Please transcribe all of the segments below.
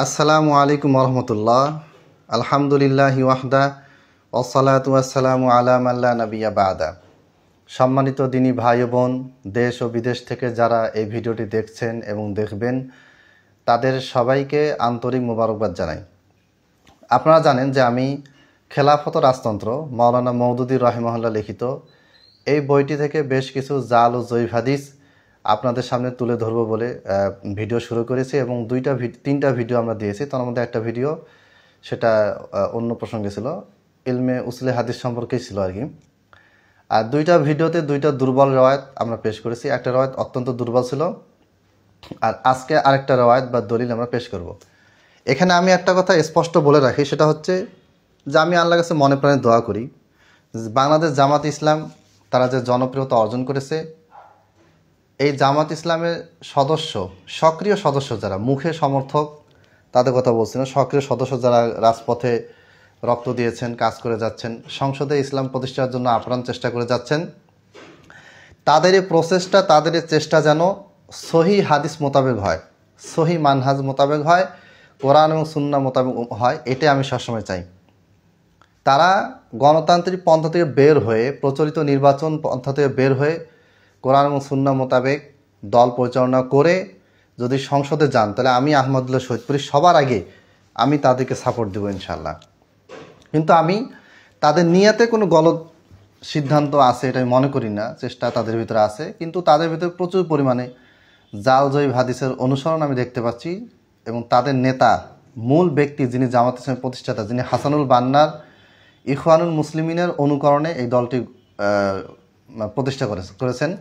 আসসালামু আলাইকুম রহমতুল্লাহ। আলহামদুলিল্লাহি ওয়াহদা ওয়াসসালাতু ওয়াসসালামু আলা মান লা নাবিয়্যা বা'দা। সম্মানিত দিনী ভাই বোন, দেশ ও বিদেশ থেকে যারা এই ভিডিওটি দেখছেন এবং দেখবেন, তাদের সবাইকে আন্তরিক মোবারকবাদ জানাই। আপনারা জানেন যে আমি খেলাফত ও রাজতন্ত্র মাওলানা মওদুদী রাহিমাহুল্লাহ লিখিত এই বইটি থেকে বেশ কিছু জাল ও জয়ীফ হাদিস আপনাদের সামনে তুলে ধরবো বলে ভিডিও শুরু করেছি এবং তিনটা ভিডিও আমরা দিয়েছি। তার মধ্যে একটা ভিডিও সেটা অন্য প্রসঙ্গে ছিল, ইলমে উসুলে হাদিস সম্পর্কেই ছিল আর কি। আর দুইটা ভিডিওতে দুইটা দুর্বল রওয়ায়াত আমরা পেশ করেছি। একটা রওয়ায়াত অত্যন্ত দুর্বল ছিল, আর আজকে আরেকটা রওয়ায়াত বা দলিল আমরা পেশ করব। এখানে আমি একটা কথা স্পষ্ট বলে রাখি, সেটা হচ্ছে যে আমি আল্লাহর কাছে মনে প্রাণে দোয়া করি, বাংলাদেশ জামাত ইসলাম তারা যে জনপ্রিয়তা অর্জন করেছে, এই জামাত ইসলামের সদস্য, সক্রিয় সদস্য যারা, মুখে সমর্থক তাদের কথা বলছি না, সক্রিয় সদস্য যারা রাজপথে রক্ত দিয়েছেন, কাজ করে যাচ্ছেন, সংসদে ইসলাম প্রতিষ্ঠার জন্য আপ্রাণ চেষ্টা করে যাচ্ছেন, তাদের এই প্রচেষ্টা, তাদের এই চেষ্টা যেন সহি হাদিস মোতাবেক হয়, সহি মানহাজ মোতাবেক হয়, কোরআন এবং সুন্নাহ মোতাবেক হয়, এটাই আমি সবসময় চাই। তারা গণতান্ত্রিক পন্থা থেকে বের হয়ে, প্রচলিত নির্বাচন পন্থা থেকে বের হয়ে কোরআন এবং সুন্নাহ মোতাবেক দল পরিচালনা করে যদি সংসদে যান, তাহলে আমি আহমদুল্লাহ শহীদপুরি সবার আগে আমি তাদেরকে সাপোর্ট দেবো ইনশাল্লাহ। কিন্তু আমি তাদের নিয়াতে কোনো গলত সিদ্ধান্ত আছে এটা আমি মনে করি না, চেষ্টা তাদের ভিতরে আছে, কিন্তু তাদের ভিতরে প্রচুর পরিমাণে জাল জয়ীফ হাদিসের অনুসরণ আমি দেখতে পাচ্ছি। এবং তাদের নেতা, মূল ব্যক্তি যিনি জামাত ইসলামের প্রতিষ্ঠাতা, যিনি হাসানুল বান্নার ইখওয়ানুল মুসলিমিনের অনুকরণে এই দলটি প্রতিষ্ঠা করেছেন,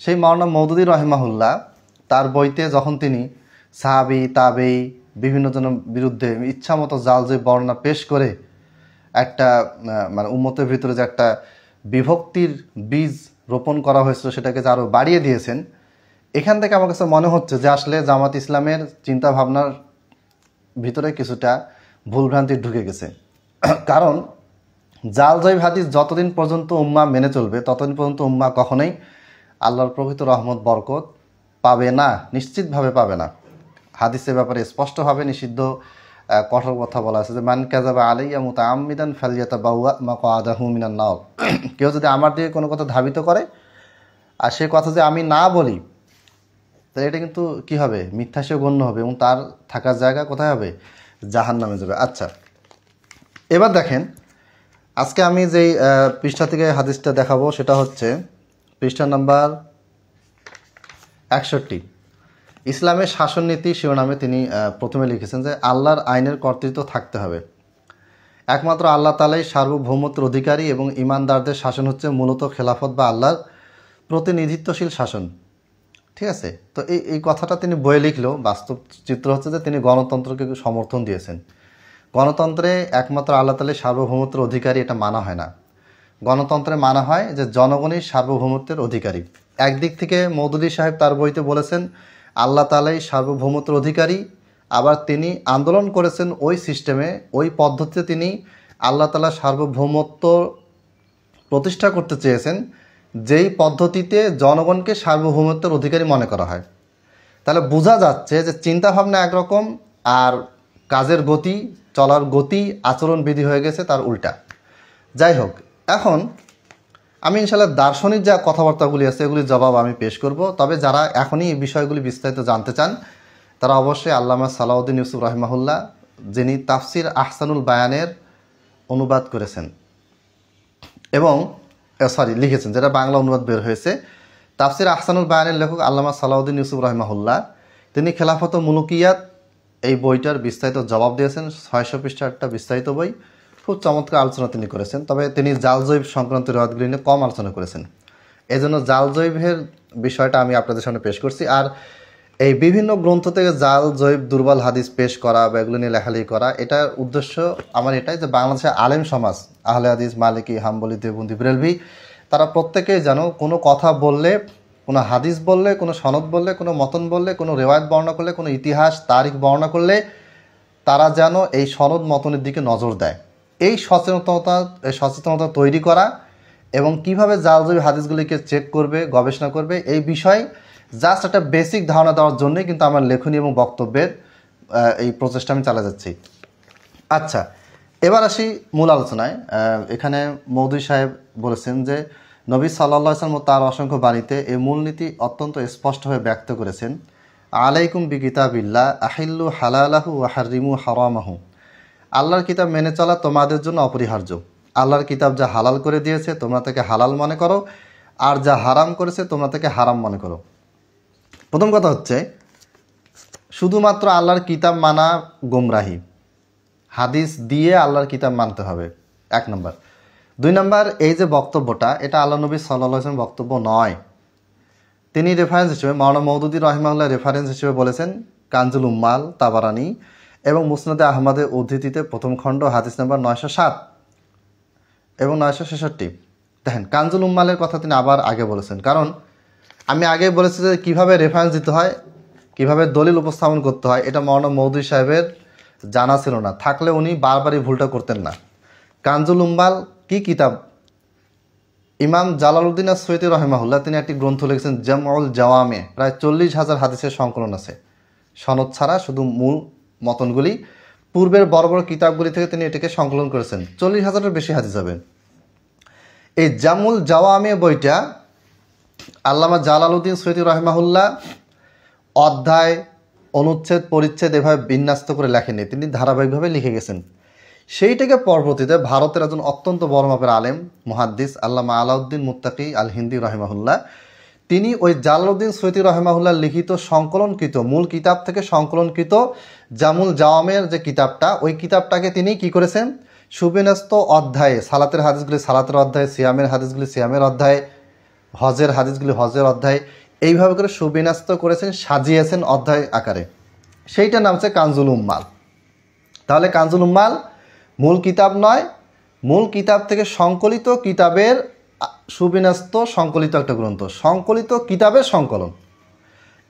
সেই মাওলানা মওদুদী রাহিমাহুল্লাহ তার বইতে যখন তিনি সাহাবী তাবেঈ বিভিন্ন জনের বিরুদ্ধে ইচ্ছামতো জাল জয়ীফ বর্ণনা পেশ করে একটা মানে উম্মতের ভিতরে যে একটা বিভক্তির বীজ রোপণ করা হয়েছিল সেটাকে যে আরও বাড়িয়ে দিয়েছেন, এখান থেকে আমার কাছে মনে হচ্ছে যে আসলে জামাত ইসলামের চিন্তাভাবনার ভিতরে কিছুটা ভুলভ্রান্তি ঢুকে গেছে। কারণ জাল জয়ীফ হাদিস যতদিন পর্যন্ত উম্মাহ মেনে চলবে, ততদিন পর্যন্ত উম্মাহ কখনোই আল্লাহর প্রকৃত রহমত বরকত পাবে না, নিশ্চিতভাবে পাবে না। হাদিসের ব্যাপারে স্পষ্টভাবে নিষিদ্ধ কঠোর কথা বলা আছে যে মান কাযাবা আলাইয়া মুতাআম্মিদান ফালইয়াতাবাওয়া মাকআদাহু মিনান নার। কেউ যদি আমার দিকে কোনো কথা ধাবিত করে আর সে কথা যে আমি না বলি, তাহলে এটা কিন্তু কি হবে, মিথ্যা সে গণ্য হবে এবং তার থাকার জায়গা কোথায় হবে, জাহান্নামে যাবে। আচ্ছা, এবার দেখেন আজকে আমি যেই পৃষ্ঠা থেকে হাদিসটা দেখাবো সেটা হচ্ছে পৃষ্ঠা নাম্বার 61। ইসলামের শাসননীতি শিরোনামে তিনি প্রথমে লিখেছেন যে আল্লাহর আইনের কর্তৃত্ব থাকতে হবে, একমাত্র আল্লাহ তাআলাই সার্বভৌমত্বের অধিকারী এবং ইমানদারদের শাসন হচ্ছে মূলত খেলাফত বা আল্লাহর প্রতিনিধিত্বশীল শাসন। ঠিক আছে, তো এই কথাটা তিনি বইয়ে লিখলেও বাস্তব চিত্র হচ্ছে যে তিনি গণতন্ত্রকে সমর্থন দিয়েছেন। গণতন্ত্রে একমাত্র আল্লাহ তাআলাই সার্বভৌমত্বের অধিকারী এটা মানা হয় না। গণতন্ত্রে মানা হয় যে জনগণই সার্বভৌমত্বের অধিকারী। একদিক থেকে মওদুদী সাহেব তার বইতে বলেছেন আল্লাহ তাআলাই সার্বভৌমত্বের অধিকারী, আবার তিনি আন্দোলন করেছেন ওই সিস্টেমে, ওই পদ্ধতিতে তিনি আল্লাহ তাআলা সার্বভৌমত্ব প্রতিষ্ঠা করতে চেয়েছেন যেই পদ্ধতিতে জনগণকে সার্বভৌমত্বের অধিকারী মনে করা হয়। তাহলে বোঝা যাচ্ছে যে চিন্তাভাবনা একরকম আর কাজের গতি, চলার গতি, আচরণবিধি হয়ে গেছে তার উল্টা। যাই হোক, এখন আমি ইনশাআল্লাহ দার্শনিক যা কথাবার্তাগুলি আছে এগুলির জবাব আমি পেশ করব। তবে যারা এখনই এই বিষয়গুলি বিস্তারিত জানতে চান তারা অবশ্যই আল্লামা সালাউদ্দিন ইউসুফ রাহিমাহুল্লাহ, যিনি তাফসির আহসানুল বায়ানের অনুবাদ করেছেন এবং লিখেছেন, যেটা বাংলা অনুবাদ বের হয়েছে, তাফসির আহসানুল বায়ানের লেখক আল্লামা সালাউদ্দিন ইউসুফ রাহিমাহুল্লাহ, তিনি খেলাফত ও মুলুকিয়াত এই বইটার বিস্তারিত জবাব দিয়েছেন। 600 পৃষ্ঠার একটা বিস্তারিত বই, খুব চমৎকার আলোচনা তিনি করেছেন। তবে তিনি জাল জয়ীফ সংক্রান্ত রিওয়ায়াতগুলি নিয়ে কম আলোচনা করেছেন, এজন্য জাল জয়ীফের বিষয়টা আমি আপনাদের সামনে পেশ করছি। আর এই বিভিন্ন গ্রন্থ থেকে জাল জয়ীফ দুর্বল হাদিস পেশ করা বা এগুলো নিয়ে লেখালেখি করা, এটার উদ্দেশ্য আমার এটাই যে বাংলাদেশের আলেম সমাজ, আহলে হাদিস, মালিকি, হাম্বলি, দেওবন্দি, ব্রেলভি, তারা প্রত্যেকেই যেন কোনো কথা বললে, কোনো হাদিস বললে, কোনো সনদ বললে, কোনো মতন বললে, কোনো রেওয়ায়ত বর্ণনা করলে, কোনো ইতিহাস তারিখ বর্ণনা করলে তারা যেন এই সনদ মতনের দিকে নজর দেয়। এই সচেতনতা তৈরি করা এবং কিভাবে জাল জয়ীফ হাদিসগুলিকে চেক করবে, গবেষণা করবে, এই বিষয়ে জাস্ট একটা বেসিক ধারণা দেওয়ার জন্যই কিন্তু আমার লেখনী এবং বক্তব্যের এই প্রচেষ্টা আমি চালা যাচ্ছি। আচ্ছা, এবার আসি মূল আলোচনায়। এখানে মৌদুদী সাহেব বলেছেন যে নবী সাল্লাল্লাহু আলাইহি ওয়াসাল্লাম তার অসংখ্য বাণীতে এই মূলনীতি অত্যন্ত স্পষ্টভাবে ব্যক্ত করেছেন। আলাইকুম বিকিতাবিল্লাহ আহিল্লু হালালাহু ওয়া হাররিমু হারামাহু। আল্লাহর কিতাব মেনে চলা তোমাদের জন্য অপরিহার্য। আল্লাহর কিতাব যা হালাল করে দিয়েছে তোমরা তাকে হালাল মনে করো, আর যা হারাম করেছে তোমরা তাকে হারাম মনে করো। প্রথম কথা হচ্ছে শুধুমাত্র আল্লাহর কিতাব মানা গোমরাহি, হাদিস দিয়ে আল্লাহর কিতাব মানতে হবে, 1 নম্বর। 2 নম্বর, এই যে বক্তব্যটা এটা আল্লাহ নবী সাল্লাল্লাহু আলাইহি ওয়াসাল্লাম বক্তব্য নয়। তিনি রেফারেন্স হিসেবে মাওলানা মওদুদী রাহিমাহুল্লাহ রেফারেন্স হিসেবে বলেছেন কানজুল উম্মাল, তাবারানি এবং মুসনাদে আহমদের উদ্ধৃতিতে প্রথম খণ্ড হাদিস নাম্বার 907 এবং 966। দেখেন, কানজুল উম্মালের কথা তিনি আবার আগে বলেছেন, কারণ আমি আগে বলেছি যে কীভাবে রেফারেন্স দিতে হয়, কীভাবে দলিল উপস্থাপন করতে হয়, এটা মাওলানা মওদুদী সাহেবের জানা ছিল না, থাকলে উনি বারবারই ভুলটা করতেন না। কানজুল উম্মাল কি কিতাব? ইমাম জালালউদ্দিন আস-সুয়ুতী রাহিমাহুল্লাহ তিনি একটি গ্রন্থ লিখেছেন জামউল জাওয়ামে, প্রায় 40,000 হাদিসের সংকলন আছে, সনদ ছাড়া শুধু মূল মতনগুলি পূর্বের বড় বড় কিতাবগুলি থেকে তিনি এটাকে সংকলন করেছেন। 40,000-এর বেশি হাদিস হবে। এই জামুল জাওয়ামে বইটা আল্লামা জালালউদ্দিন সুয়ুতী রাহিমাহুল্লাহ অধ্যায়, অনুচ্ছেদ, পরিচ্ছেদ এভাবে বিন্যস্ত করে লেখেননি, তিনি ধারাবাহিকভাবে লিখে গেছেন। সেইটাকে পরবর্তীতে ভারতের একজন অত্যন্ত বড় মাপের আলেম মুহাদ্দিস আল্লামা আলাউদ্দিন মুত্তাকি আল হিন্দি রাহিমাহুল্লাহ তিনি ওই জালালউদ্দিন সুয়ুতী রাহিমাহুল্লাহ লিখিত সংকলনকৃত মূল কিতাব থেকে সংকলনকৃত জামুল জাওয়ামের যে কিতাবটা, ওই কিতাবটাকে তিনি কি করেছেন, সুবিন্যস্ত অধ্যায়ে, সালাতের হাদিসগুলি সালাতের অধ্যায়, সিয়ামের হাদিসগুলি সিয়ামের অধ্যায়, হজের হাদিসগুলি হজের অধ্যায়, এইভাবে করে সুবিন্যস্ত করেছেন, সাজিয়েছেন অধ্যায় আকারে। সেইটার নাম হচ্ছে কানজুল উম্মাল। তাহলে কানজুল উম্মাল মূল কিতাব নয়, মূল কিতাব থেকে সংকলিত কিতাবের সুবিন্যস্ত সংকলিত একটা গ্রন্থ, সংকলিত কিতাবের সংকলন।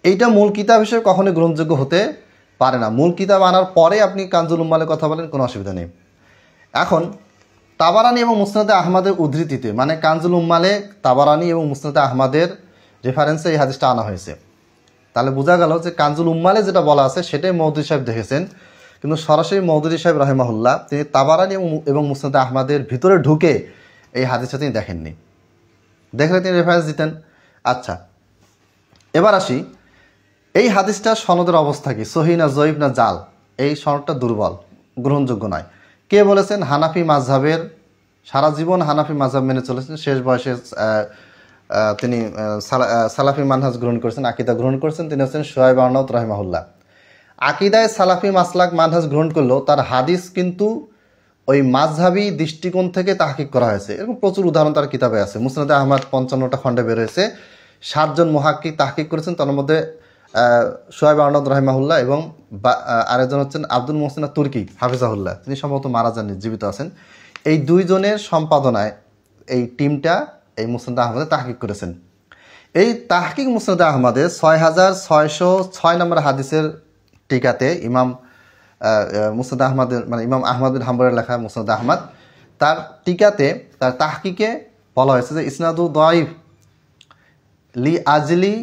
এইটা মূল কিতাব হিসেবে কখনোই গ্রহণযোগ্য হতে পারে না। মূল কিতাব আনার পরে আপনি কানজুল উম্মালের কথা বলেন, কোনো অসুবিধা নেই। এখন তাবারানি এবং মুসনাদে আহমদের উদ্ধৃতিতে, মানে কানজুল উম্মালে তাবারানি এবং মুসনাদে আহমদের রেফারেন্সে এই হাদিসটা আনা হয়েছে। তাহলে বোঝা গেল যে কানজুল উম্মালে যেটা বলা আছে সেটাই মওদুদী সাহেব দেখেছেন, কিন্তু সরাসরি মওদুদী সাহেব রাহিমাহুল্লাহ তিনি তাবারানি এবং মুসনাদে আহমদের ভিতরে ঢুকে এই হাদিসটা তিনি দেখেননি, দেখলে তিনি রেফারেন্স দিতেন। আচ্ছা, এবার আসি এই হাদিসটার সনদের অবস্থা কি, সহি না জয়ীফ না জাল? এই সনদটা দুর্বল, গ্রহণযোগ্য নয়। কে বলেছেন? হানাফি মাযহাবের, সারা জীবন হানাফি মাযহাব মেনে চলেছেন, শেষ বয়সে তিনি সালাফি মানহাজ গ্রহণ করেছেন, আকীদা গ্রহণ করেছেন, তিনি হচ্ছেন শুআয়ব আরনাউত রাহিমাহুল্লাহ। আকীদায় সালাফি মাসলাক মানহাজ গ্রহণ করলেও তার হাদিস কিন্তু ওই মাযহাবী দৃষ্টিকোণ থেকে তাহকিক করা হয়েছে। এরকম প্রচুর উদাহরণ তার কিতাবে আছে। মুসনাদে আহমদ 55টা খণ্ডে বের হয়েছে, 7 জন মুহাক্কিক তাহকিক করেছেন, তার মধ্যে শুআয়ব আরনাউত রাহিমাহুল্লাহ এবং আরেকজন হচ্ছেন আব্দুল মুহসিন তুর্কি হাফিজাহুল্লাহ, তিনি সম্ভবত মারা যাননি, জীবিত আছেন। এই 2 জনের সম্পাদনায় এই টিমটা এই মুসনাদে আহমদে তাহকিক করেছেন। এই তাহকিক মুসনাদে আহমদে 6606 নম্বর হাদিসের টিকাতে ইমাম মুসনাদে আহমদের, মানে ইমাম আহমদ বিন হাম্বলের লেখা মুসনাদে আহমদ, তার টিকাতে তার তাহকিকে বলা হয়েছে যে ইসনাদু দাঈফ লি আজলি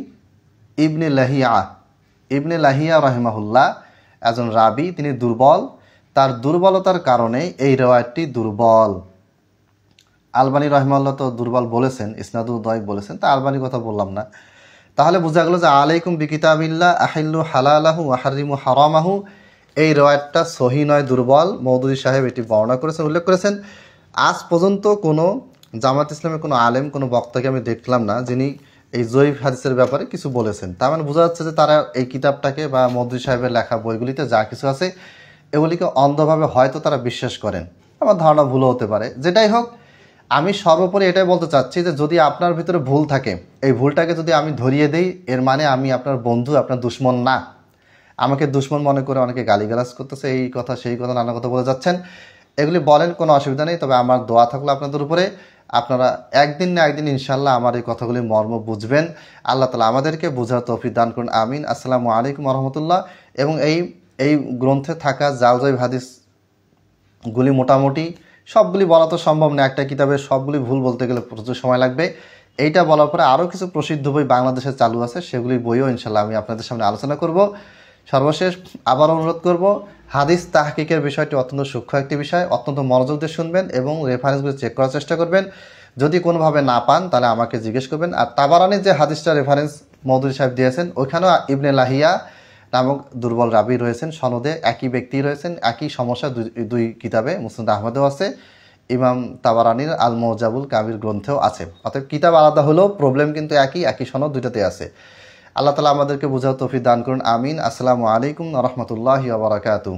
ইবনে লাহিয়া রাহিমাহুল্লাহ একজন রাবি, তিনি দুর্বল, তার দুর্বলতার কারণে এই রিওয়ায়াতটি দুর্বল। আলবানী রাহিমাহুল্লাহ তো দুর্বল বলেছেন, ইসনাদু দাঈফ বলেছেন, তা আলবানীর কথা বললাম না। তাহলে বোঝা গেল যে আলাইকুম বিকিতাবিল্লাহ আহিল্লু হালালাহু ওয়া হাররিমু হারামাহু, এই রিওয়ায়াতটা সহি নয়, দুর্বল। মওদুদী সাহেব এটি বর্ণনা করেছেন, উল্লেখ করেছেন। আজ পর্যন্ত কোনো জামাত ইসলামের কোনো আলেম, কোনো বক্তাকে আমি দেখলাম না যিনি এই জয়ীফ হাদিসের ব্যাপারে কিছু বলেছেন। তার মানে বোঝা যাচ্ছে যে তারা এই কিতাবটাকে বা মওদুদী সাহেবের লেখা বইগুলিতে যা কিছু আছে এগুলিকে অন্ধভাবে হয়তো তারা বিশ্বাস করেন। আমার ধারণা ভুলও হতে পারে। যেটাই হোক, আমি সর্বোপরি এটাই বলতে চাচ্ছি যে যদি আপনার ভিতরে ভুল থাকে, এই ভুলটাকে যদি আমি ধরিয়ে দেই, এর মানে আমি আপনার বন্ধু, আপনার দুশ্মন না। আমাকে দুশ্মন মনে করে অনেকে গালিগালাজ করতেছে, এই কথা সেই কথা নানা কথা বলে যাচ্ছেন, এগুলি বলেন, কোনো অসুবিধা নেই। তবে আমার দোয়া থাকলো আপনাদের উপরে, আপনারা একদিন না একদিন ইনশাল্লাহ আমার এই কথাগুলি মর্ম বুঝবেন। আল্লাহ তাআলা আমাদেরকে বোঝার তৌফিক দান করুন, আমিন। আসসালামু আলাইকুম ওয়া রাহমাতুল্লাহ। এবং এই গ্রন্থে থাকা জাল জয়ীফ হাদিসগুলি মোটামুটি সবগুলি বলা তো সম্ভব না, একটা কিতাবের সবগুলি ভুল বলতে গেলে প্রচুর সময় লাগবে। এইটা বলার পরে আরও কিছু প্রসিদ্ধ বই বাংলাদেশে চালু আছে, সেগুলি বইও ইনশাল্লাহ আমি আপনাদের সামনে আলোচনা করব। সর্বশেষ আবার অনুরোধ করব, হাদিস তাহকিকের বিষয়টি অত্যন্ত সূক্ষ্ম একটি বিষয়, অত্যন্ত মনোযোগ দিয়ে শুনবেন এবং রেফারেন্সগুলো চেক করার চেষ্টা করবেন। যদি কোনোভাবে না পান তাহলে আমাকে জিজ্ঞেস করবেন। আর তাবারানির যে হাদিসটা রেফারেন্স মৌদুদী সাহেব দিয়েছেন, ওইখানেও ইবনে লাহিয়া নামক দুর্বল রাবি রয়েছেন, সনদে একই ব্যক্তি রয়েছেন, একই সমস্যা দুই কিতাবে মুসনাদ আহমদেও আছে, ইমাম তাবারানির আল মৌজাবুল কাবির গ্রন্থেও আছে। অতএব কিতাব আলাদা হলেও প্রবলেম কিন্তু একই সনদ দুইটাতে আছে। আল্লাহ তালা আমাদেরকে বোঝার তৌফিক দান করুন, আমিন। আসসালামু আলাইকুম ওয়া রাহমাতুল্লাহি ওয়া বারাকাতুহু।